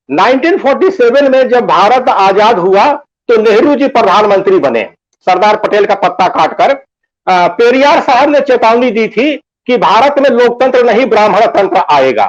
1947 में जब भारत आजाद हुआ तो नेहरू जी प्रधानमंत्री बने, सरदार पटेल का पत्ता काटकर। पेरियार साहब ने चेतावनी दी थी कि भारत में लोकतंत्र नहीं ब्राह्मण तंत्र आएगा।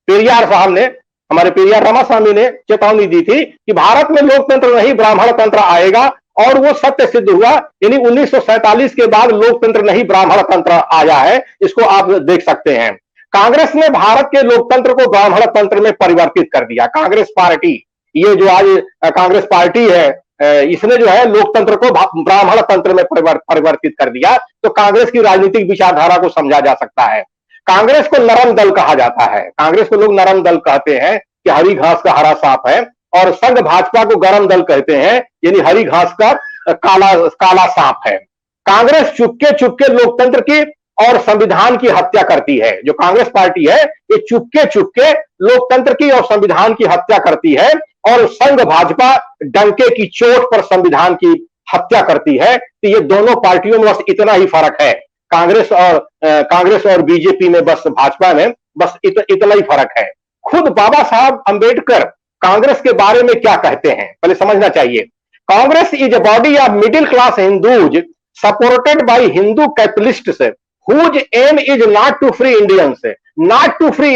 पेरियार साहब ने, हमारे पेरियार रामास्वामी ने चेतावनी दी थी कि भारत में लोकतंत्र नहीं ब्राह्मण तंत्र आएगा, और वो सत्य सिद्ध हुआ। यानी 1947 के बाद लोकतंत्र नहीं ब्राह्मण तंत्र आया है, इसको आप देख सकते हैं। कांग्रेस ने भारत के लोकतंत्र को ब्राह्मण तंत्र में परिवर्तित कर दिया। कांग्रेस पार्टी, ये जो आज कांग्रेस पार्टी है, इसने जो है लोकतंत्र को ब्राह्मण तंत्र में परिवर्तित कर दिया। तो कांग्रेस की राजनीतिक विचारधारा को समझा जा सकता है। कांग्रेस को नरम दल कहा जाता है। कांग्रेस को लोग नरम दल कहते हैं कि हरी घास का हरा सांप है, और संघ भाजपा को गरम दल कहते हैं, यानी हरी घास का काला सांप है। कांग्रेस चुपके चुपके लोकतंत्र की और संविधान की हत्या करती है। जो कांग्रेस पार्टी है, ये चुपके चुपके लोकतंत्र की और संविधान की हत्या करती है, और संघ भाजपा डंके की चोट पर संविधान की हत्या करती है। तो ये दोनों पार्टियों में बस इतना ही फर्क है, कांग्रेस और बीजेपी में, बस भाजपा में बस इतना ही फर्क है। खुद बाबा साहब अंबेडकर कांग्रेस के बारे में क्या कहते हैं, पहले समझना चाहिए। Congress is a body of middle class Hindus supported by Hindu capitalists whose aim is not to free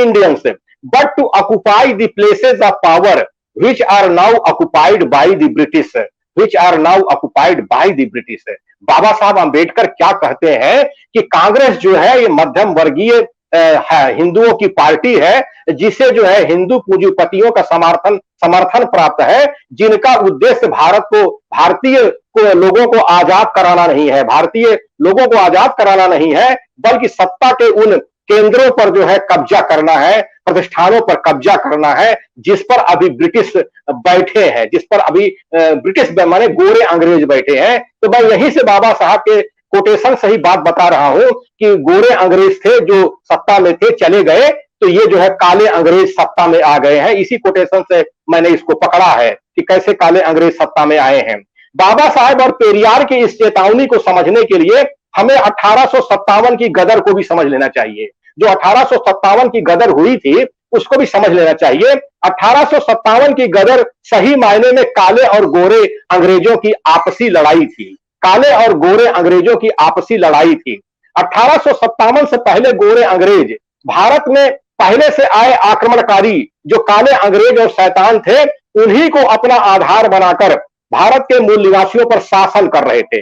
Indians, but to occupy the places of power which are now occupied by the British. बाबा साहब अंबेडकर क्या कहते हैं कि कांग्रेस जो है ये मध्यम वर्गीय हिंदुओं की पार्टी है, जिसे जो है हिंदू पूंजीपतियों का समर्थन प्राप्त है, जिनका उद्देश्य भारतीय लोगों को आजाद कराना नहीं है, बल्कि सत्ता के उन केंद्रों पर जो है कब्जा करना है, प्रतिष्ठानों पर कब्जा करना है, जिस पर अभी ब्रिटिश बैठे हैं, ब्रिटिश माने गोरे अंग्रेज बैठे हैं। तो मैं यहीं से बाबा साहब के कोटेशन से ही बात बता रहा हूं कि गोरे अंग्रेज थे जो सत्ता में थे, चले गए, तो ये जो है काले अंग्रेज सत्ता में आ गए हैं। इसी कोटेशन से मैंने इसको पकड़ा है कि कैसे काले अंग्रेज सत्ता में आए हैं। बाबा साहब और पेरियार की इस चेतावनी को समझने के लिए हमें 1857 की गदर को भी समझ लेना चाहिए। जो 1857 की गदर हुई थी उसको भी समझ लेना चाहिए। 1857 की गदर सही मायने में काले और गोरे अंग्रेजों की आपसी लड़ाई थी। 1857 से पहले गोरे अंग्रेज भारत में पहले से आए आक्रमणकारी जो काले अंग्रेज और शैतान थे, उन्हीं को अपना आधार बनाकर भारत के मूल निवासियों पर शासन कर रहे थे।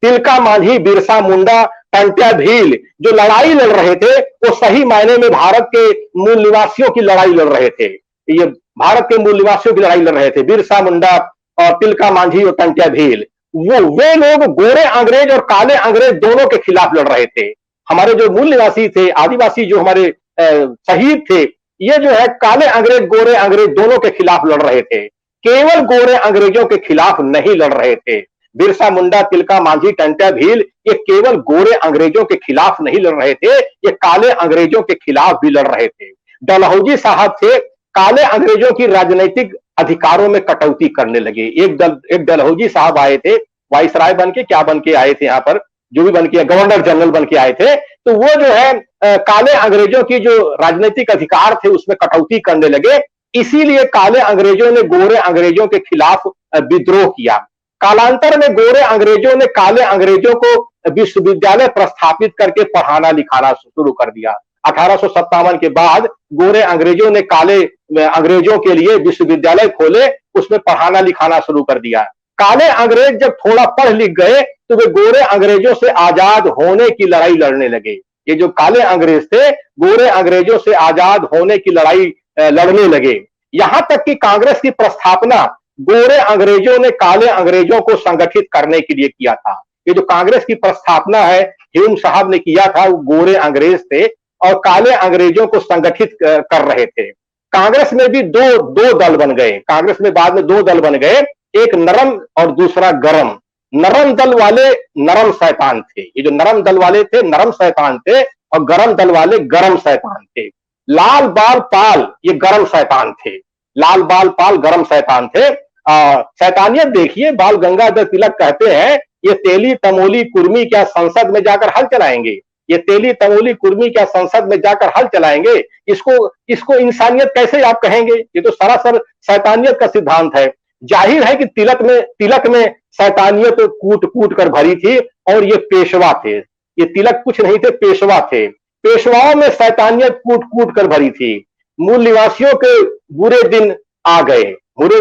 तिलका मांझी, बिरसा मुंडा, टंट्या भील जो लड़ाई लड़ रहे थे, वो सही मायने में भारत के मूल निवासियों की लड़ाई लड़ रहे थे। ये भारत के मूल निवासियों की लड़ाई लड़ रहे थे, बिरसा मुंडा और तिलका मांझी और टंट्या भील। वे लोग गोरे अंग्रेज और काले अंग्रेज दोनों के खिलाफ लड़ रहे थे। हमारे जो मूल निवासी थे, आदिवासी जो हमारे शहीद थे, ये जो है काले अंग्रेज गोरे अंग्रेज दोनों के खिलाफ लड़ रहे थे। केवल गोरे अंग्रेजों के खिलाफ नहीं लड़ रहे थे। बिरसा मुंडा, तिलका मांझी, टंट्या भील ये केवल गोरे अंग्रेजों के खिलाफ नहीं लड़ रहे थे, ये काले अंग्रेजों के खिलाफ भी लड़ रहे थे। डलहौजी साहब थे, काले अंग्रेजों की राजनीतिक अधिकारों में कटौती करने लगे। एक डलहौजी साहब आए थे, वाइसराय बन के, क्या बन के आए थे यहाँ पर, जो भी बन के, गवर्नर जनरल बन के आए थे। तो वो जो है काले अंग्रेजों की जो राजनीतिक अधिकार थे उसमें कटौती करने लगे। इसीलिए काले अंग्रेजों ने गोरे अंग्रेजों के खिलाफ विद्रोह किया। कालांतर में गोरे अंग्रेजों ने काले अंग्रेजों को विश्वविद्यालय प्रस्थापित करके पढ़ाना लिखाना शुरू कर दिया। 1857 के बाद गोरे अंग्रेजों ने काले अंग्रेजों के लिए विश्वविद्यालय खोले, उसमें पढ़ाना लिखाना शुरू कर दिया। काले अंग्रेज जब थोड़ा पढ़ लिख गए तो वे गोरे अंग्रेजों से आजाद होने की लड़ाई लड़ने लगे। ये जो काले अंग्रेज थे, गोरे अंग्रेजों से आजाद होने की लड़ाई लड़ने लगे। यहां तक कि कांग्रेस की प्रस्थापना गोरे अंग्रेजों ने काले अंग्रेजों को संगठित करने के लिए किया था। ये जो कांग्रेस की प्रस्थापना है, ह्यूम साहब ने किया था, वो गोरे अंग्रेज थे और काले अंग्रेजों को संगठित कर रहे थे। कांग्रेस में भी दो दल बन गए। कांग्रेस में बाद में 2 दल बन गए, एक नरम और दूसरा गरम। नरम दल वाले नरम शैतान थे। ये जो नरम दल वाले थे नरम शैतान थे, और गरम दल वाले गरम शैतान थे। लाल बाल पाल ये गरम शैतान थे, लाल बाल पाल गरम शैतान थे। शैतानियत देखिए, बाल गंगाधर तिलक कहते हैं, ये तेली तमोली कुर्मी क्या संसद में जाकर हल चलाएंगे। ये तेली तमोली कुर्मी क्या संसद में जाकर हल चलाएंगे? इसको इसको इंसानियत कैसे आप कहेंगे? ये तो सरासर शैतानियत का सिद्धांत है। जाहिर है कि तिलक में शैतानियत कूट कूट कर भरी थी, और ये पेशवा थे। ये तिलक कुछ नहीं थे, पेशवा थे। पेशवाओं में शैतानियत कूट कूट कर भरी थी। मूल निवासियों के बुरे दिन आ गए। मूल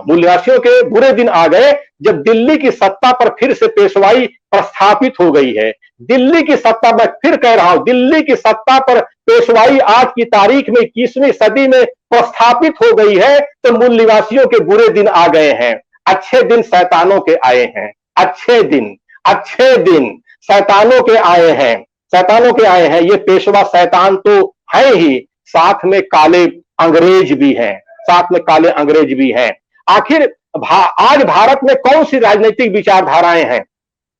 निवासियों के बुरे दिन आ गए जब दिल्ली की सत्ता पर फिर से पेशवाई प्रस्थापित हो गई है। दिल्ली की सत्ता, मैं फिर कह रहा हूं, दिल्ली की सत्ता पर पेशवाई आज की तारीख में 21वीं सदी में प्रस्थापित हो गई है, तो मूल निवासियों के बुरे दिन आ गए हैं। अच्छे दिन शैतानों के आए हैं। अच्छे दिन शैतानों के आए हैं। शैतानों के आए हैं। ये पेशवा शैतान तो है ही, साथ में काले अंग्रेज भी हैं। साथ में काले अंग्रेज भी हैं। आखिर आज भारत में कौन सी राजनीतिक विचारधाराएं हैं?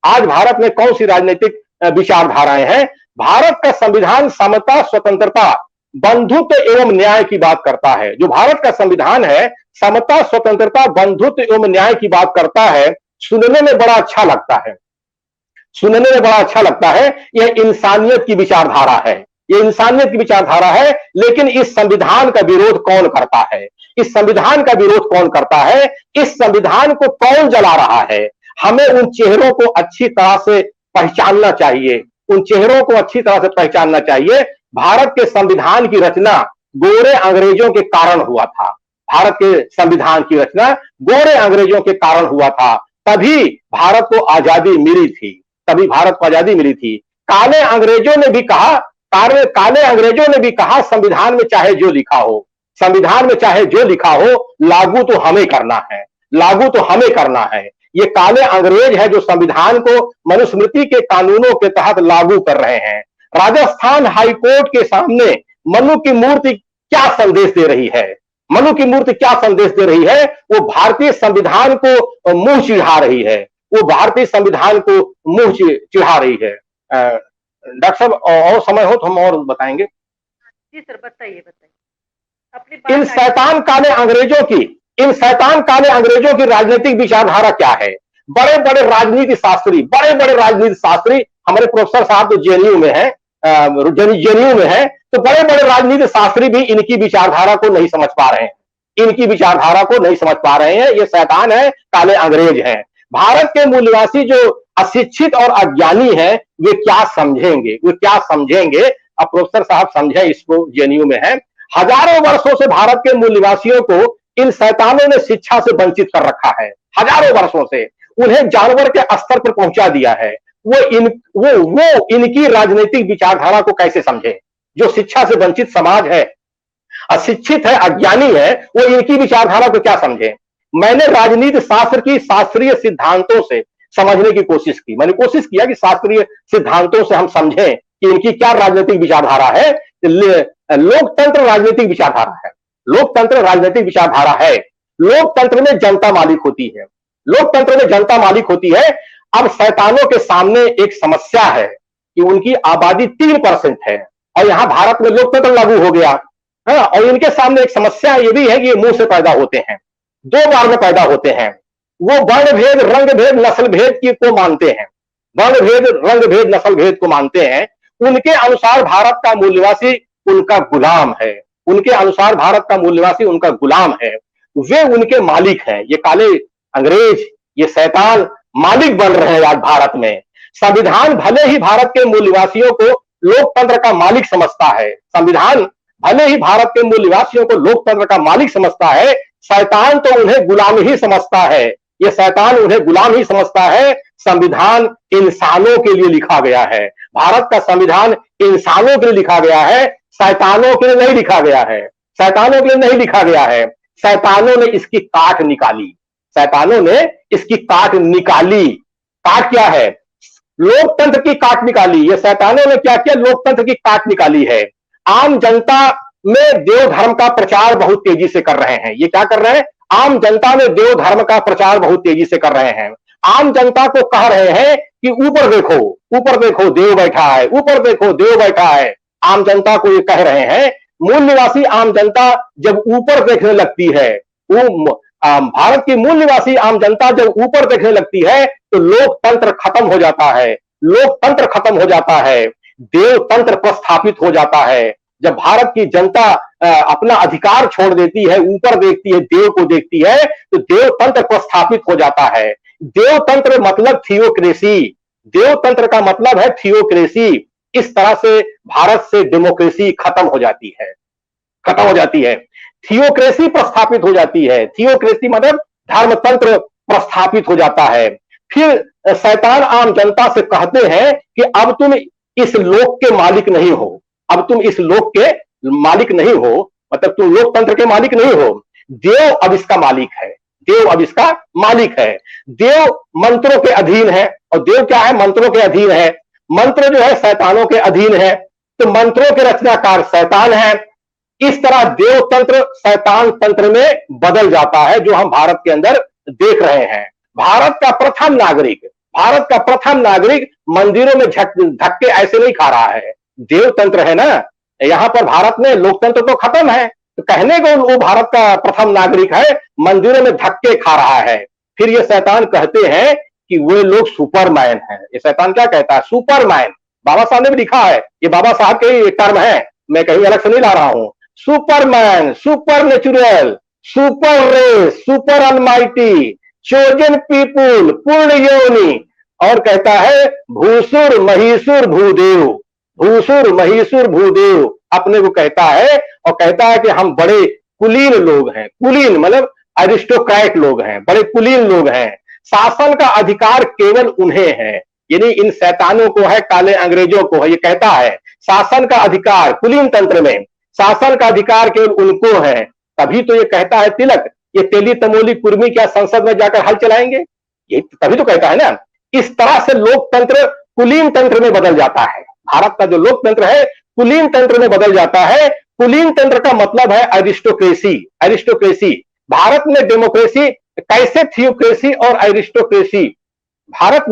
आज भारत में कौन सी राजनीतिक विचारधाराएं हैं? भारत का संविधान समता, स्वतंत्रता, बंधुत्व एवं न्याय की बात करता है। जो भारत का संविधान है, समता, स्वतंत्रता, बंधुत्व एवं न्याय की बात करता है। सुनने में बड़ा अच्छा लगता है। सुनने में बड़ा अच्छा लगता है। यह इंसानियत की विचारधारा है। ये इंसानियत की विचारधारा है। लेकिन इस संविधान का विरोध कौन करता है? इस संविधान का विरोध कौन करता है? इस संविधान को कौन जला रहा है? हमें उन चेहरों को अच्छी तरह से पहचानना चाहिए। उन चेहरों को अच्छी तरह से पहचानना चाहिए। भारत के संविधान की रचना गोरे अंग्रेजों के कारण हुआ था। भारत के संविधान की रचना गोरे अंग्रेजों के कारण हुआ था। तभी भारत को आजादी मिली थी। तभी भारत को आजादी मिली थी। काले अंग्रेजों ने भी कहा संविधान में चाहे जो लिखा हो, संविधान में चाहे जो लिखा हो, लागू तो हमें करना है। लागू तो हमें करना है। ये काले अंग्रेज है जो संविधान को मनुस्मृति के कानूनों के तहत लागू कर रहे हैं। राजस्थान हाईकोर्ट के सामने मनु की मूर्ति क्या संदेश दे रही है? मनु की मूर्ति क्या संदेश दे रही है? वो भारतीय संविधान को मुंह चिढ़ा रही है। वो भारतीय संविधान को मुंह चिढ़ा रही है। डॉक्टर साहब, और समय हो तो हम और बताएंगे। जी सर, बताइए अपनी इन शैतान काले अंग्रेजों की राजनीतिक विचारधारा क्या है? बड़े बड़े राजनीति शास्त्री हमारे प्रोफेसर साहब तो जेएनयू में है, तो बड़े बड़े राजनीति शास्त्री भी इनकी विचारधारा को नहीं समझ पा रहे हैं। इनकी विचारधारा को नहीं समझ पा रहे हैं। ये शैतान है, काले अंग्रेज हैं। भारत के मूल निवासी जो अशिक्षित और अज्ञानी है, वे क्या समझेंगे? अब प्रोफेसर साहब समझे, इसको जेएनयू में है। हजारों वर्षों से भारत के मूल निवासियों को इन शैतानों ने शिक्षा से वंचित कर रखा है। हजारों वर्षों से उन्हें जानवर के स्तर पर पहुंचा दिया है। वो इनकी राजनीतिक विचारधारा को कैसे समझे? जो शिक्षा से वंचित समाज है, अशिक्षित है, अज्ञानी है, वो इनकी विचारधारा को क्या समझे? मैंने राजनीति शास्त्र की शास्त्रीय सिद्धांतों से समझने की कोशिश की। मैंने कोशिश किया कि शास्त्रीय सिद्धांतों से हम समझें कि इनकी क्या राजनीतिक विचारधारा है। लोकतंत्र राजनीतिक विचारधारा है। लोकतंत्र राजनीतिक विचारधारा है। लोकतंत्र में जनता मालिक होती है। लोकतंत्र में जनता मालिक होती है। अब शैतानों के सामने एक समस्या है कि उनकी आबादी 3% है, और यहां भारत में लोकतंत्र लागू हो गया है। और इनके सामने एक समस्या ये भी है कि ये मुंह से पैदा होते हैं, 2 बार में पैदा होते हैं। वो वर्ण भेद, रंग भेद, नस्ल भेद को मानते हैं। वर्ण भेद, रंग भेद, नस्ल भेद को मानते हैं। उनके अनुसार भारत का मूल निवासी उनका गुलाम है। उनके अनुसार भारत का मूल निवासी उनका गुलाम है। वे उनके मालिक हैं। ये काले अंग्रेज, ये शैतान मालिक बन रहे हैं आज भारत में। संविधान भले ही भारत के मूल निवासियों को लोकतंत्र का मालिक समझता है। संविधान भले ही भारत के मूल निवासियों को लोकतंत्र का मालिक समझता है, शैतान तो उन्हें गुलाम ही समझता है। ये शैतान उन्हें गुलाम ही समझता है। संविधान इंसानों के लिए लिखा गया है। भारत का संविधान इंसानों के लिए लिखा गया है, शैतानों के लिए नहीं लिखा गया है। शैतानों के लिए नहीं लिखा गया है। शैतानों ने इसकी काट निकाली। शैतानों ने इसकी काट निकाली। काट क्या है? लोकतंत्र की काट निकाली। ये शैतानों ने क्या किया? लोकतंत्र की काट निकाली है। आम जनता में देव धर्म का प्रचार बहुत तेजी से कर रहे हैं। ये क्या कर रहे हैं? आम जनता में देव धर्म का प्रचार बहुत तेजी से कर रहे हैं। आम जनता को कह रहे हैं कि ऊपर देखो देव बैठा है, ऊपर देखो देव बैठा है। आम जनता को ये कह रहे हैं। मूल निवासी आम जनता जब ऊपर देखने लगती है, भारत की मूल निवासी आम जनता जब ऊपर देखने लगती है, तो लोकतंत्र खत्म हो जाता है। लोकतंत्र खत्म हो जाता है। देवतंत्र प्रस्थापित हो जाता है। जब भारत की जनता अपना अधिकार छोड़ देती है, ऊपर देखती है, देव को देखती है, तो देवतंत्र प्रस्थापित हो जाता है। देवतंत्र मतलब थियोक्रेसी, देवतंत्र का मतलब है थियोक्रेसी। इस तरह से भारत से डेमोक्रेसी खत्म हो जाती है, खत्म हो जाती है, थियोक्रेसी प्रस्थापित हो जाती है। थियोक्रेसी मतलब धर्मतंत्र प्रस्थापित हो जाता है। फिर शैतान आम जनता से कहते हैं कि अब तुम इस लोक के मालिक नहीं हो, अब तुम इस लोक के मालिक नहीं हो, मतलब तुम लोकतंत्र के मालिक नहीं हो, देव अब इसका मालिक है, देव अब इसका मालिक है। देव मंत्रों के अधीन है, और देव क्या है? मंत्रों के अधीन है। मंत्र जो है शैतानों के अधीन है, तो मंत्रों के रचनाकार शैतान है। इस तरह देवतंत्र शैतान तंत्र में बदल जाता है, जो हम भारत के अंदर देख रहे हैं। भारत का प्रथम नागरिक, भारत का प्रथम नागरिक मंदिरों में धक्के ऐसे नहीं खा रहा है, देवतंत्र है ना। यहां पर भारत में लोकतंत्र तो खत्म है, तो कहने को वो भारत का प्रथम नागरिक है, मंदिरों में धक्के खा रहा है। फिर ये शैतान कहते हैं कि वे लोग सुपरमैन हैं। ये शैतान क्या कहता है? सुपरमैन। बाबा साहब ने भी लिखा है, ये बाबा साहब के ही टर्म है, मैं कहीं अलग से नहीं ला रहा हूं। Superman, super natural, super race, super almighty, chosen people, पूर्ण योनि। और कहता है भूसुर महिसुर भूदेव, भूसुर महिसुर भूदेव अपने को कहता है, और कहता है कि हम बड़े कुलीन लोग हैं। कुलीन मतलब एरिस्टोक्रेट लोग हैं, बड़े कुलीन लोग हैं। शासन का अधिकार केवल उन्हें है, यानी इन शैतानों को है, काले अंग्रेजों को है। ये कहता है शासन का अधिकार, कुलीन तंत्र में शासन का अधिकार केवल उनको है। तभी तो ये कहता है तिलक, ये तेली तमोली कुर्मी क्या संसद में जाकर हल चलाएंगे? ये तभी तो कहता है ना। इस तरह से लोकतंत्र कुलीन तंत्र में बदल जाता है। भारत का जो लोकतंत्र है कुलीन तंत्र में बदल जाता है। कुलीन तंत्र का मतलब है एरिस्टोक्रेसी, एरिस्टोक्रेसी। भारत में डेमोक्रेसी कैसे थियोक्रेसी और एरिस्टोक्रेसी, भारत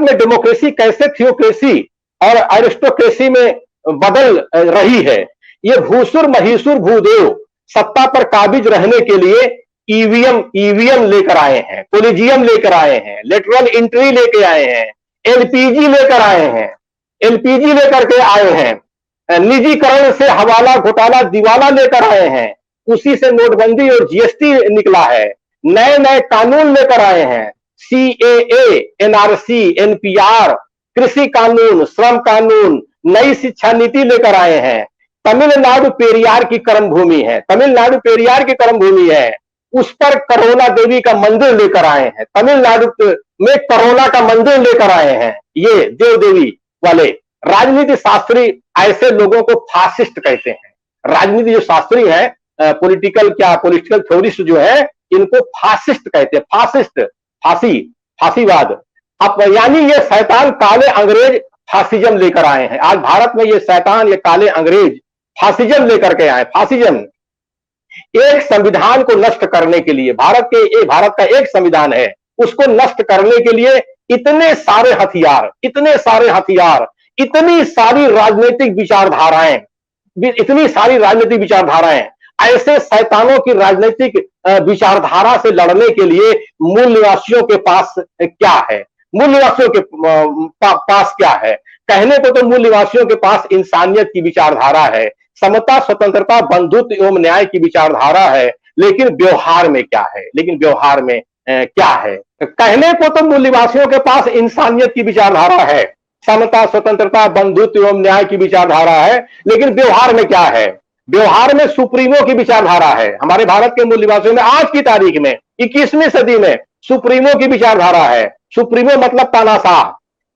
में डेमोक्रेसी कैसे थियोक्रेसी और एरिस्टोक्रेसी में बदल रही है। ये भूसुर महिसुर भूदेव सत्ता पर काबिज रहने के लिए ईवीएम लेकर आए हैं, कोलिजियम लेकर आए हैं, लेटरल एंट्री लेके आए हैं, एलपीजी लेकर आए हैं, एलपीजी लेकर के आए हैं, निजीकरण से हवाला घोटाला दिवाला लेकर आए हैं, उसी से नोटबंदी और जीएसटी निकला है। नए नए कानून लेकर आए हैं, सीएए, एनआरसी, एनपीआर, कृषि कानून, श्रम कानून, नई शिक्षा नीति लेकर आए हैं। तमिलनाडु पेरियार की कर्म भूमि है, तमिलनाडु पेरियार की कर्म भूमि है, उस पर करोला देवी का मंदिर लेकर आए हैं। तमिलनाडु में करोला का मंदिर लेकर आए हैं ये देव देवी वाले। राजनीति शास्त्री ऐसे लोगों को फासिस्ट कहते हैं। राजनीति जो शास्त्री हैं, पॉलिटिकल थ्योरिस्ट जो है, इनको फासिस्ट कहते हैं। फासिस्ट, फांसी, फांसीवाद। अब यानी ये शैतान काले अंग्रेज फासिज्म लेकर आए हैं। आज भारत में ये शैतान, ये काले अंग्रेज फासिज्म लेकर के आए। फासिज्म एक संविधान को नष्ट करने के लिए, भारत का एक संविधान है, उसको नष्ट करने के लिए इतने सारे हथियार, इतने सारे हथियार, इतनी सारी राजनीतिक विचारधाराएं, इतनी सारी राजनीतिक विचारधाराएं, ऐसे शैतानों की राजनीतिक विचारधारा से लड़ने के लिए मूल निवासियों के पास क्या है? मूल निवासियों के पास क्या है? कहने को तो मूल निवासियों के पास इंसानियत की विचारधारा है, समता, स्वतंत्रता, बंधुत्व एवं न्याय की विचारधारा है, लेकिन व्यवहार में क्या है? लेकिन व्यवहार में क्या है? कहने को तो मूल निवासियों के पास इंसानियत की विचारधारा है, समता, स्वतंत्रता, बंधुत्व एवं न्याय की विचारधारा है, लेकिन व्यवहार में क्या है? व्यवहार में सुप्रीमो की विचारधारा है। हमारे भारत के मूल निवासियों में आज की तारीख में 21वीं सदी में सुप्रीमो की विचारधारा है। सुप्रीमो मतलब तानाशाह,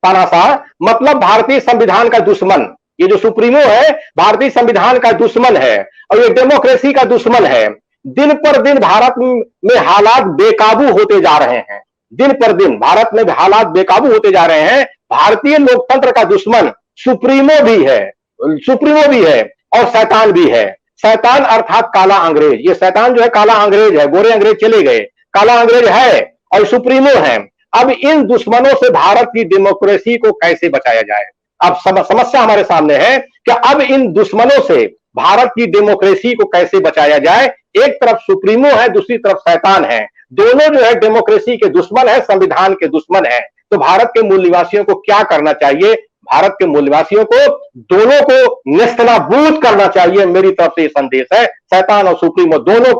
तानाशाह मतलब भारतीय संविधान का दुश्मन। ये जो सुप्रीमो है भारतीय संविधान का दुश्मन है और ये डेमोक्रेसी का दुश्मन है। दिन पर दिन भारत में हालात बेकाबू होते जा रहे हैं, दिन पर दिन भारत में हालात बेकाबू होते जा रहे हैं। भारतीय लोकतंत्र का दुश्मन सुप्रीमो भी है, सुप्रीमो भी है और शैतान भी है। शैतान अर्थात काला अंग्रेज। ये शैतान जो है काला अंग्रेज है, गोरे अंग्रेज चले गए, काला अंग्रेज है और सुप्रीमो है। अब इन दुश्मनों से भारत की डेमोक्रेसी को कैसे बचाया जाए? अब समस्या हमारे सामने है कि अब इन दुश्मनों से भारत की डेमोक्रेसी को कैसे बचाया जाए। एक तरफ सुप्रीमो है, दूसरी तरफ शैतान है, दोनों जो है डेमोक्रेसी के दुश्मन है, संविधान के दुश्मन है। तो भारत के मूल निवासियों को क्या करना चाहिए? भारत के मूलवासियों को दोनों को नेस्तनाबूद करना चाहिए। मेरी तरफ से ये संदेश है, शैतान और सुप्रीमो दोनों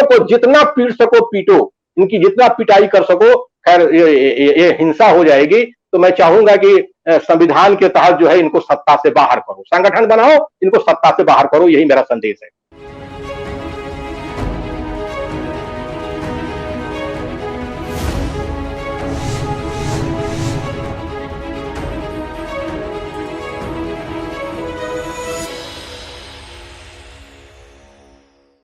को जितना पीट सको पीटो, इनकी जितना पिटाई कर सको। खैर ये हिंसा हो जाएगी, तो मैं चाहूंगा कि संविधान के तहत जो है इनको सत्ता से बाहर करो, संगठन बनाओ, इनको सत्ता से बाहर करो, यही मेरा संदेश है।